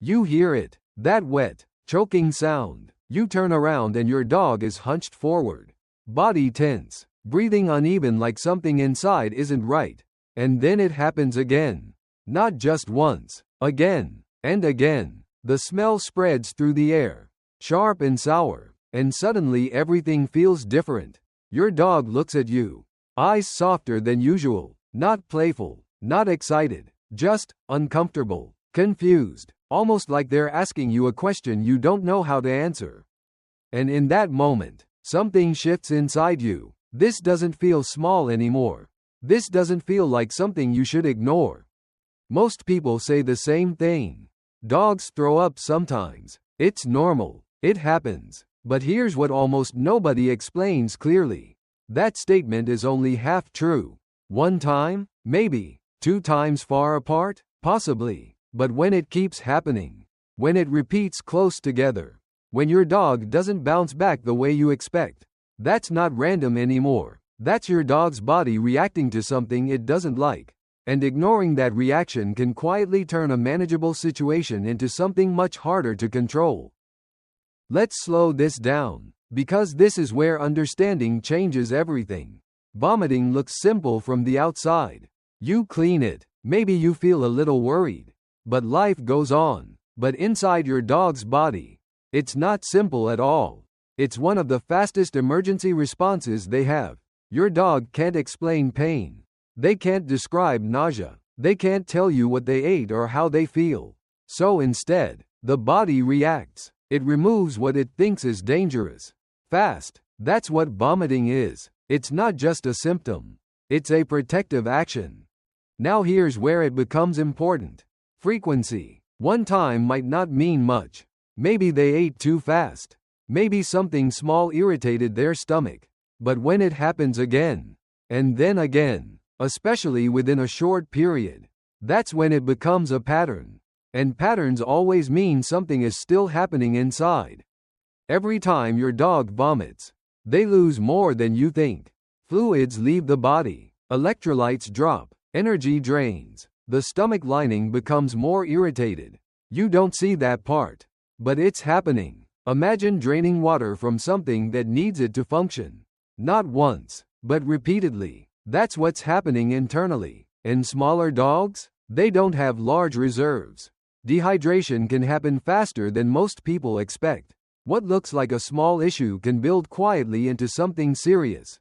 You hear it, that wet, choking sound. You turn around and your dog is hunched forward, body tense, breathing uneven like something inside isn't right. And then it happens again. Not just once, again, and again. The smell spreads through the air, sharp and sour, and suddenly everything feels different. Your dog looks at you, eyes softer than usual, not playful, not excited, just uncomfortable, confused, almost like they're asking you a question you don't know how to answer. And in that moment, something shifts inside you. This doesn't feel small anymore. This doesn't feel like something you should ignore. Most people say the same thing. Dogs throw up sometimes. It's normal. It happens. But here's what almost nobody explains clearly. That statement is only half true. One time? Maybe. 2 times far apart? Possibly. But when it keeps happening, when it repeats close together, when your dog doesn't bounce back the way you expect, that's not random anymore. That's your dog's body reacting to something it doesn't like. And ignoring that reaction can quietly turn a manageable situation into something much harder to control. Let's slow this down, because this is where understanding changes everything. Vomiting looks simple from the outside. You clean it, maybe you feel a little worried, but life goes on. But inside your dog's body, it's not simple at all. It's one of the fastest emergency responses they have. Your dog can't explain pain. They can't describe nausea. They can't tell you what they ate or how they feel. So instead, the body reacts. It removes what it thinks is dangerous. Fast. That's what vomiting is. It's not just a symptom. It's a protective action. Now here's where it becomes important. Frequency. One time might not mean much. Maybe they ate too fast. Maybe something small irritated their stomach. But when it happens again, and then again, especially within a short period, that's when it becomes a pattern. And patterns always mean something is still happening inside. Every time your dog vomits, they lose more than you think. Fluids leave the body, electrolytes drop, energy drains, the stomach lining becomes more irritated. You don't see that part, but it's happening. Imagine draining water from something that needs it to function. Not once, but repeatedly. That's what's happening internally. In smaller dogs, they don't have large reserves. Dehydration can happen faster than most people expect. What looks like a small issue can build quietly into something serious.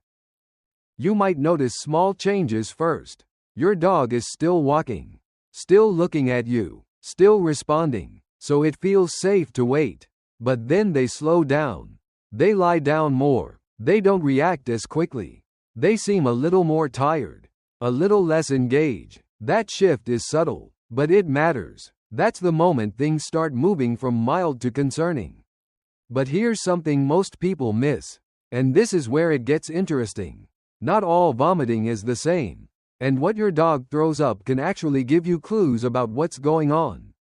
You might notice small changes first. Your dog is still walking, still looking at you, still responding, so it feels safe to wait. But then they slow down. They lie down more. They don't react as quickly. They seem a little more tired, a little less engaged. That shift is subtle, but it matters. That's the moment things start moving from mild to concerning. But here's something most people miss, and this is where it gets interesting. Not all vomiting is the same, and what your dog throws up can actually give you clues about what's going on.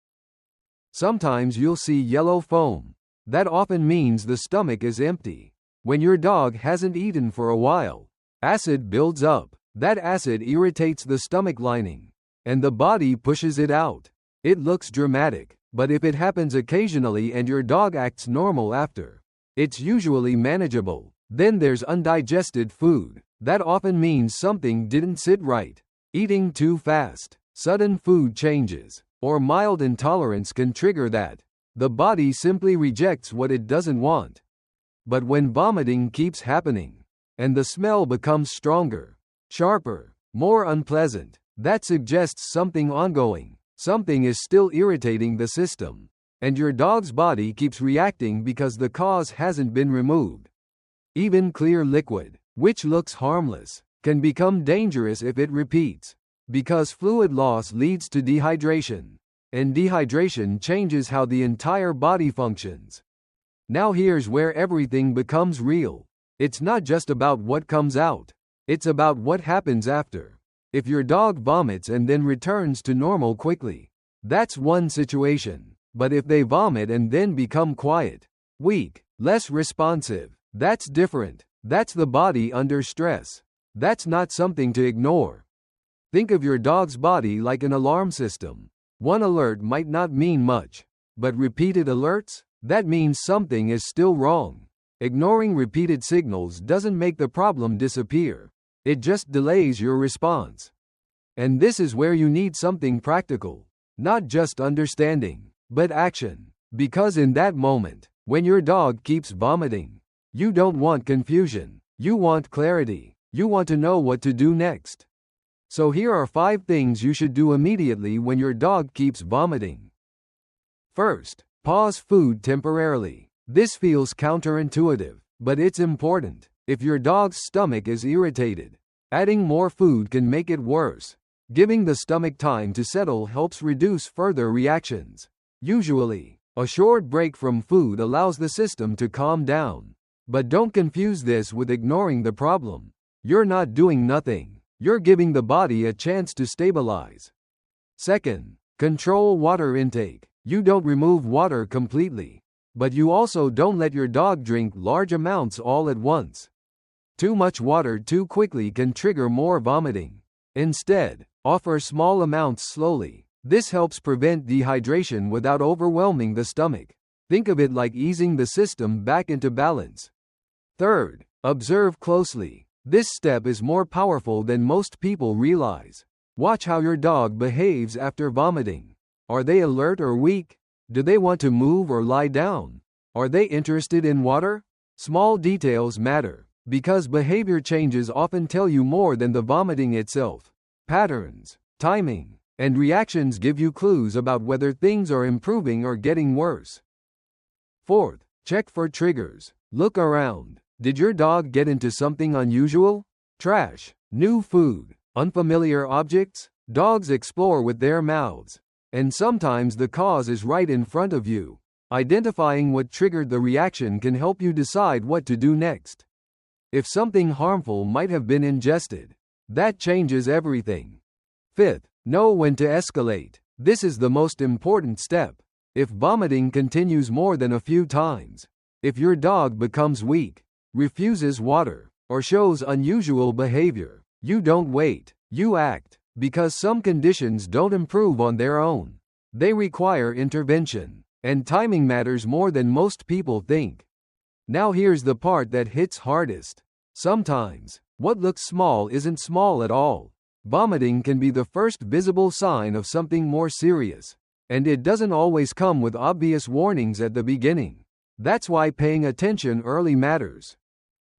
Sometimes you'll see yellow foam. That often means the stomach is empty. When your dog hasn't eaten for a while, acid builds up. That acid irritates the stomach lining, and the body pushes it out. It looks dramatic, but if it happens occasionally and your dog acts normal after, it's usually manageable. Then there's undigested food. That often means something didn't sit right. Eating too fast, sudden food changes, or mild intolerance can trigger that. The body simply rejects what it doesn't want. But when vomiting keeps happening, and the smell becomes stronger, sharper, more unpleasant, that suggests something ongoing. Something is still irritating the system. And your dog's body keeps reacting because the cause hasn't been removed. Even clear liquid, which looks harmless, can become dangerous if it repeats. Because fluid loss leads to dehydration. And dehydration changes how the entire body functions. Now here's where everything becomes real. It's not just about what comes out. It's about what happens after. If your dog vomits and then returns to normal quickly, that's one situation. But if they vomit and then become quiet, weak, less responsive, that's different. That's the body under stress. That's not something to ignore. Think of your dog's body like an alarm system. One alert might not mean much, But repeated alerts? That means something is still wrong. Ignoring repeated signals doesn't make the problem disappear. It just delays your response. And this is where you need something practical. Not just understanding, but action. Because in that moment, when your dog keeps vomiting, you don't want confusion. You want clarity. You want to know what to do next. So here are 5 things you should do immediately when your dog keeps vomiting. First, pause food temporarily. This feels counterintuitive, but it's important. If your dog's stomach is irritated, adding more food can make it worse. Giving the stomach time to settle helps reduce further reactions. Usually, a short break from food allows the system to calm down. But don't confuse this with ignoring the problem. You're not doing nothing. You're giving the body a chance to stabilize. Second, control water intake. You don't remove water completely, but you also don't let your dog drink large amounts all at once. Too much water too quickly can trigger more vomiting. Instead, offer small amounts slowly. This helps prevent dehydration without overwhelming the stomach. Think of it like easing the system back into balance. Third, observe closely. This step is more powerful than most people realize. Watch how your dog behaves after vomiting. Are they alert or weak? Do they want to move or lie down? Are they interested in water? Small details matter, because behavior changes often tell you more than the vomiting itself. Patterns, timing, and reactions give you clues about whether things are improving or getting worse. Fourth, check for triggers. Look around. Did your dog get into something unusual? Trash, new food, unfamiliar objects? Dogs explore with their mouths. And sometimes the cause is right in front of you. Identifying what triggered the reaction can help you decide what to do next. If something harmful might have been ingested, that changes everything. Fifth, know when to escalate. This is the most important step. If vomiting continues more than a few times, if your dog becomes weak, refuses water, or shows unusual behavior, you don't wait, you act. Because some conditions don't improve on their own. They require intervention, and timing matters more than most people think. Now here's the part that hits hardest. Sometimes, what looks small isn't small at all. Vomiting can be the first visible sign of something more serious, and it doesn't always come with obvious warnings at the beginning. That's why paying attention early matters.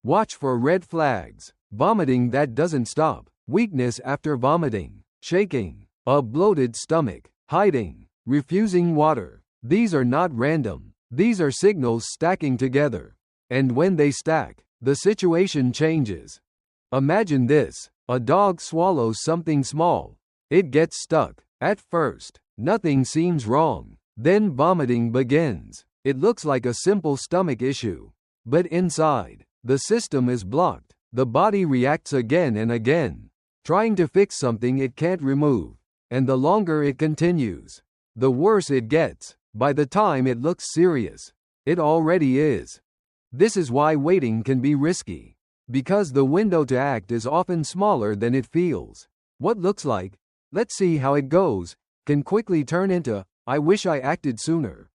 Watch for red flags: vomiting that doesn't stop, weakness after vomiting, shaking, a bloated stomach, hiding, refusing water. These are not random. These are signals stacking together. And when they stack, the situation changes. Imagine this: a dog swallows something small. It gets stuck. At first, nothing seems wrong. Then vomiting begins. It looks like a simple stomach issue. But inside, the system is blocked. The body reacts again and again, trying to fix something it can't remove. And the longer it continues, the worse it gets. By the time it looks serious, it already is. This is why waiting can be risky. Because the window to act is often smaller than it feels. What looks like, "let's see how it goes," can quickly turn into, "I wish I acted sooner."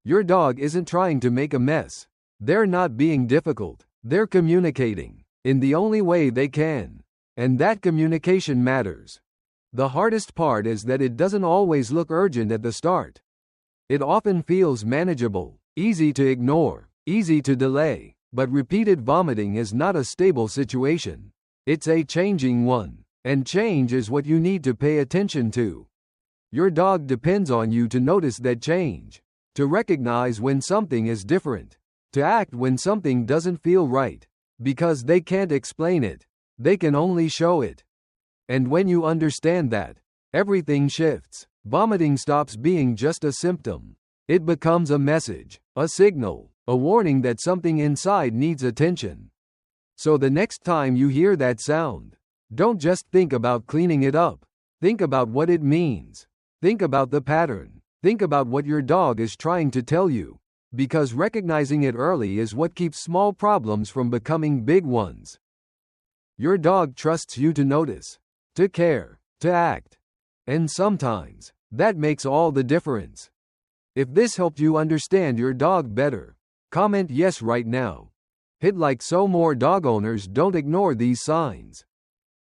Your dog isn't trying to make a mess. They're not being difficult. They're communicating in the only way they can. And that communication matters. The hardest part is that it doesn't always look urgent at the start. It often feels manageable, easy to ignore, easy to delay, but repeated vomiting is not a stable situation. It's a changing one, and change is what you need to pay attention to. Your dog depends on you to notice that change, to recognize when something is different, to act when something doesn't feel right, because they can't explain it. They can only show it. And when you understand that, everything shifts. Vomiting stops being just a symptom. It becomes a message, a signal, a warning that something inside needs attention. So the next time you hear that sound, don't just think about cleaning it up. Think about what it means. Think about the pattern. Think about what your dog is trying to tell you. Because recognizing it early is what keeps small problems from becoming big ones. Your dog trusts you to notice, to care, to act. And sometimes, that makes all the difference. If this helped you understand your dog better, comment yes right now. Hit like so more dog owners don't ignore these signs.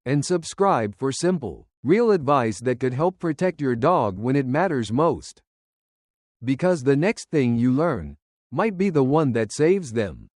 And subscribe for simple, real advice that could help protect your dog when it matters most. Because the next thing you learn might be the one that saves them.